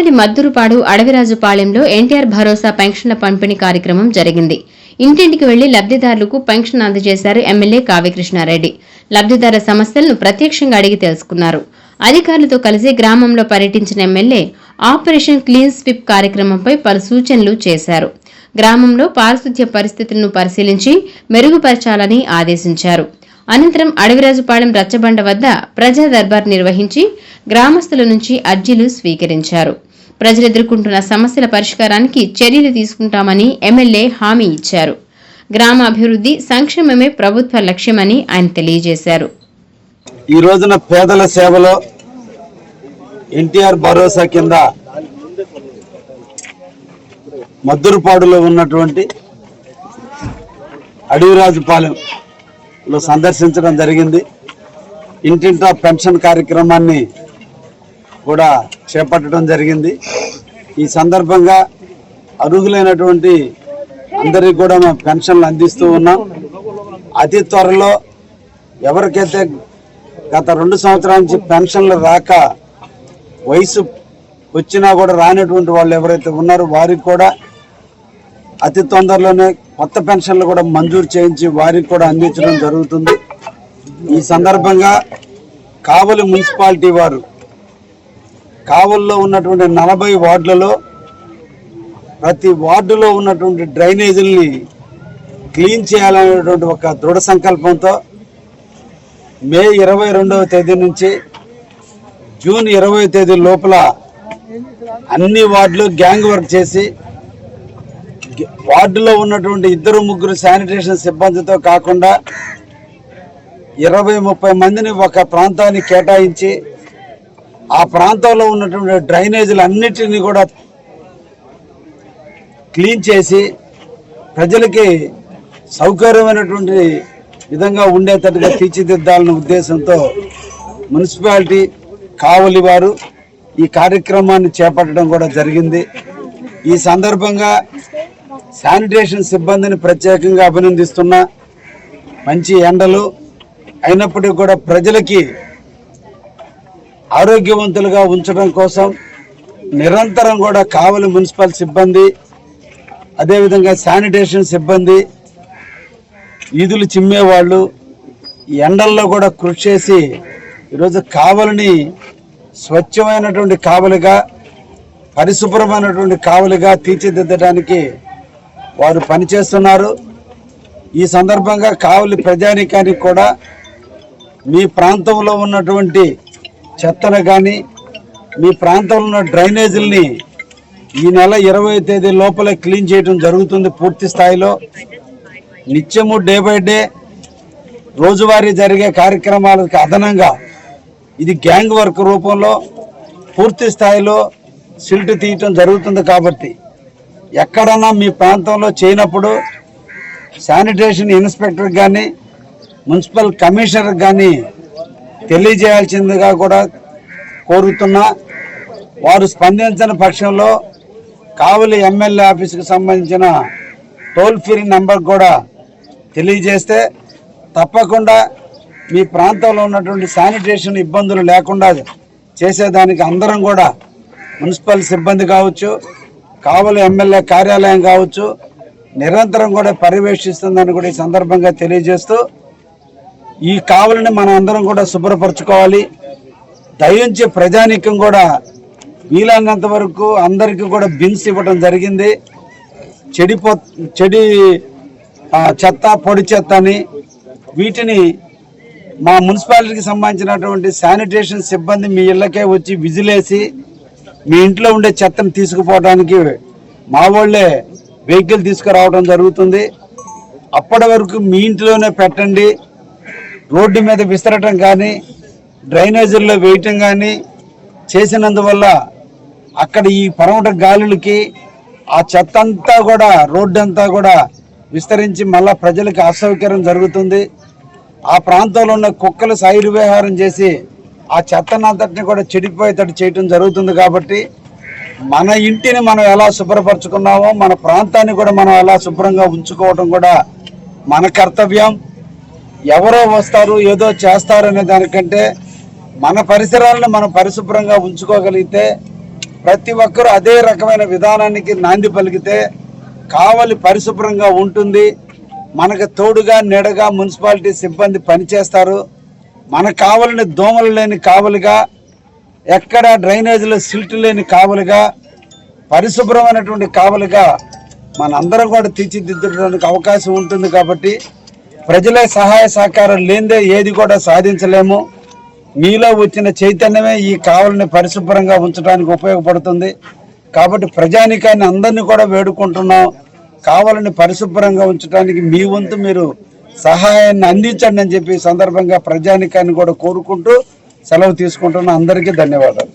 కావలి మద్దురుపాడు అడవిరాజుపాలెంలో ఎన్టీఆర్ భరోసా పెన్షన్ల పంపిణీ కార్యక్రమం జరిగింది. ఇంటింటికి వెళ్లి లబ్దిదారులకు పెన్షన్ అందజేశారు ఎమ్మెల్యే కావ్యకృష్ణారెడ్డి. లబ్దిదారుల సమస్యలను ప్రత్యక్షంగా అడిగి తెలుసుకున్నారు. అధికారులతో కలిసి గ్రామంలో పర్యటించిన ఎమ్మెల్యే ఆపరేషన్ క్లీన్ స్వీప్ కార్యక్రమంపై పలు సూచనలు చేశారు. గ్రామంలో పారిశుధ్య పరిస్థితులను పరిశీలించి మెరుగుపరచాలని ఆదేశించారు. అనంతరం అడవిరాజుపాలెం రచ్చబండ వద్ద ప్రజా దర్బార్ నిర్వహించి గ్రామస్తుల నుంచి అర్జీలు స్వీకరించారు. ప్రజలు ఎదుర్కొంటున్న సమస్యల పరిష్కారానికి చర్యలు తీసుకుంటామని ఎమ్మెల్యే హామీ ఇచ్చారు. గ్రామ అభివృద్ధి సంక్షేమమే ప్రభుత్వ లక్ష్యమని ఆయన తెలియజేశారు. ఈ రోజున పేదల సేవలో ఎన్టీఆర్ భరోసా కింద మద్దురుపాడులో ఉన్నటువంటి అడవిరాజుపాలెంలో సందర్శించడం జరిగింది. ఇంటింటా పెన్షన్ కార్యక్రమాన్ని కూడా చేపట్టడం జరిగింది. ఈ సందర్భంగా అర్హులైనటువంటి అందరికీ కూడా మేము పెన్షన్లు అందిస్తూ ఉన్నాం. అతి త్వరలో ఎవరికైతే గత 2 సంవత్సరాల నుంచి పెన్షన్లు రాక వయసు వచ్చినా కూడా రానటువంటి వాళ్ళు ఎవరైతే ఉన్నారో వారికి కూడా అతి తొందరలోనే కొత్త పెన్షన్లు కూడా మంజూరు చేయించి వారికి కూడా అందించడం జరుగుతుంది. ఈ సందర్భంగా కావలి మున్సిపాలిటీ వారు కావలిలో ఉన్నటువంటి 40 వార్డులలో ప్రతి వార్డులో ఉన్నటువంటి డ్రైనేజీల్ని క్లీన్ చేయాలనేటువంటి ఒక దృఢ సంకల్పంతో మే 22వ తేదీ నుంచి జూన్ 20వ తేదీ లోపల అన్ని వార్డులు గ్యాంగ్ వర్క్ చేసి వార్డులో ఉన్నటువంటి 2-3 శానిటేషన్ సిబ్బందితో కాకుండా 20-30 మందిని ఒక ప్రాంతాన్ని కేటాయించి ఆ ప్రాంతంలో ఉన్నటువంటి డ్రైనేజీలు అన్నిటినీ కూడా క్లీన్ చేసి ప్రజలకి సౌకర్యమైనటువంటి విధంగా ఉండేటట్టుగా తీర్చిదిద్దాలనే ఉద్దేశంతో మున్సిపాలిటీ కావలి వారు ఈ కార్యక్రమాన్ని చేపట్టడం కూడా జరిగింది. ఈ సందర్భంగా శానిటేషన్ సిబ్బందిని ప్రత్యేకంగా అభినందిస్తున్నా. మంచి ఎండలు అయినప్పటికీ కూడా ప్రజలకి ఆరోగ్యవంతులుగా ఉంచడం కోసం నిరంతరం కూడా కావలి మున్సిపల్ సిబ్బంది అదేవిధంగా శానిటేషన్ సిబ్బంది ఈదులు చిమ్మేవాళ్ళు ఎండల్లో కూడా కృషి చేసి ఈరోజు కావలిని స్వచ్ఛమైనటువంటి కావలిగా పరిశుభ్రమైనటువంటి కావలిగా తీర్చిదిద్దడానికి వారు పనిచేస్తున్నారు. ఈ సందర్భంగా కావలి ప్రజానీకానికి కూడా మీ ప్రాంతంలో ఉన్నటువంటి చెత్తను కానీ మీ ప్రాంతంలో ఉన్న డ్రైనేజీల్ని ఈ నెల 20వ తేదీ లోపలే క్లీన్ చేయడం జరుగుతుంది. పూర్తి స్థాయిలో నిత్యము డే బై డే రోజువారీ జరిగే కార్యక్రమాలకు అదనంగా ఇది గ్యాంగ్ వర్క్ రూపంలో పూర్తి స్థాయిలో సిల్ట్ తీయటం జరుగుతుంది. కాబట్టి ఎక్కడన్నా మీ ప్రాంతంలో చేయనప్పుడు శానిటేషన్ ఇన్స్పెక్టర్ కానీ మున్సిపల్ కమిషనర్ కానీ తెలియజేయాల్సిందిగా కూడా కోరుతున్నా. వారు స్పందించని పక్షంలో కావలి ఎమ్మెల్యే ఆఫీసుకు సంబంధించిన టోల్ ఫ్రీ నెంబర్ కూడా తెలియజేస్తే తప్పకుండా మీ ప్రాంతంలో ఉన్నటువంటి శానిటేషన్ ఇబ్బందులు లేకుండా చేసేదానికి అందరం కూడా మున్సిపల్ సిబ్బంది కావచ్చు కావలి ఎమ్మెల్యే కార్యాలయం కావచ్చు నిరంతరం కూడా పర్యవేక్షిస్తుందని కూడా ఈ సందర్భంగా తెలియజేస్తూ ఈ కావలిని మనం అందరం కూడా శుభ్రపరచుకోవాలి. దయించి ప్రజానీకం కూడా వీలైనంత వరకు అందరికీ కూడా బిన్స్ ఇవ్వడం జరిగింది. చెడి చెత్త పొడి చెత్త అని వీటిని మా మున్సిపాలిటీకి సంబంధించినటువంటి శానిటేషన్ సిబ్బంది మీ ఇళ్ళకే వచ్చి విజిలేసి మీ ఇంట్లో ఉండే చెత్తను తీసుకుపోవడానికి మా వాళ్ళే వెహికల్ తీసుకురావడం జరుగుతుంది. అప్పటి వరకు మీ ఇంట్లోనే పెట్టండి. రోడ్డు మీద విసరటం కానీ డ్రైనేజీల్లో వేయటం కానీ చేసినందువల్ల అక్కడ ఈ పరమట గాలులకి ఆ చెత్త అంతా కూడా రోడ్డు అంతా కూడా విస్తరించి మళ్ళా ప్రజలకు అసౌకర్యం జరుగుతుంది. ఆ ప్రాంతంలో ఉన్న కుక్కలు సైరు విహారం చేసి ఆ చెత్తనంతటిని కూడా చెడిపోయేటట్టు చేయటం జరుగుతుంది. కాబట్టి మన ఇంటిని మనం ఎలా శుభ్రపరచుకున్నామో మన ప్రాంతాన్ని కూడా మనం ఎలా శుభ్రంగా ఉంచుకోవడం కూడా మన కర్తవ్యం. ఎవరో వస్తారు ఏదో చేస్తారు అనే దానికంటే మన పరిసరాలను మనం పరిశుభ్రంగా ఉంచుకోగలిగితే ప్రతి ఒక్కరూ అదే రకమైన విధానానికి నాంది పలికితే కావలి పరిశుభ్రంగా ఉంటుంది. మనకు తోడుగా నీడగా మున్సిపాలిటీ సిబ్బంది పనిచేస్తారు. మన కావలిని దోమలు లేని కావలిగా, ఎక్కడ డ్రైనేజీలో సిల్ట్ లేని కావలిగా, పరిశుభ్రమైనటువంటి కావలిగా మనందరం కూడా తీర్చిదిద్దడానికి అవకాశం ఉంటుంది. కాబట్టి ప్రజలే సహాయ సహకారం లేనిదే ఏది కూడా సాధించలేము. మీలో వచ్చిన చైతన్యమే ఈ కావలిని పరిశుభ్రంగా ఉంచడానికి ఉపయోగపడుతుంది. కాబట్టి ప్రజానికాన్ని అందరినీ కూడా వేడుకుంటున్నాం, కావలిని పరిశుభ్రంగా ఉంచడానికి మీ వంతు మీరు సహాయాన్ని అందించండి అని చెప్పి సందర్భంగా ప్రజానికాన్ని కూడా కోరుకుంటూ సెలవు తీసుకుంటున్నాం. అందరికీ ధన్యవాదాలు.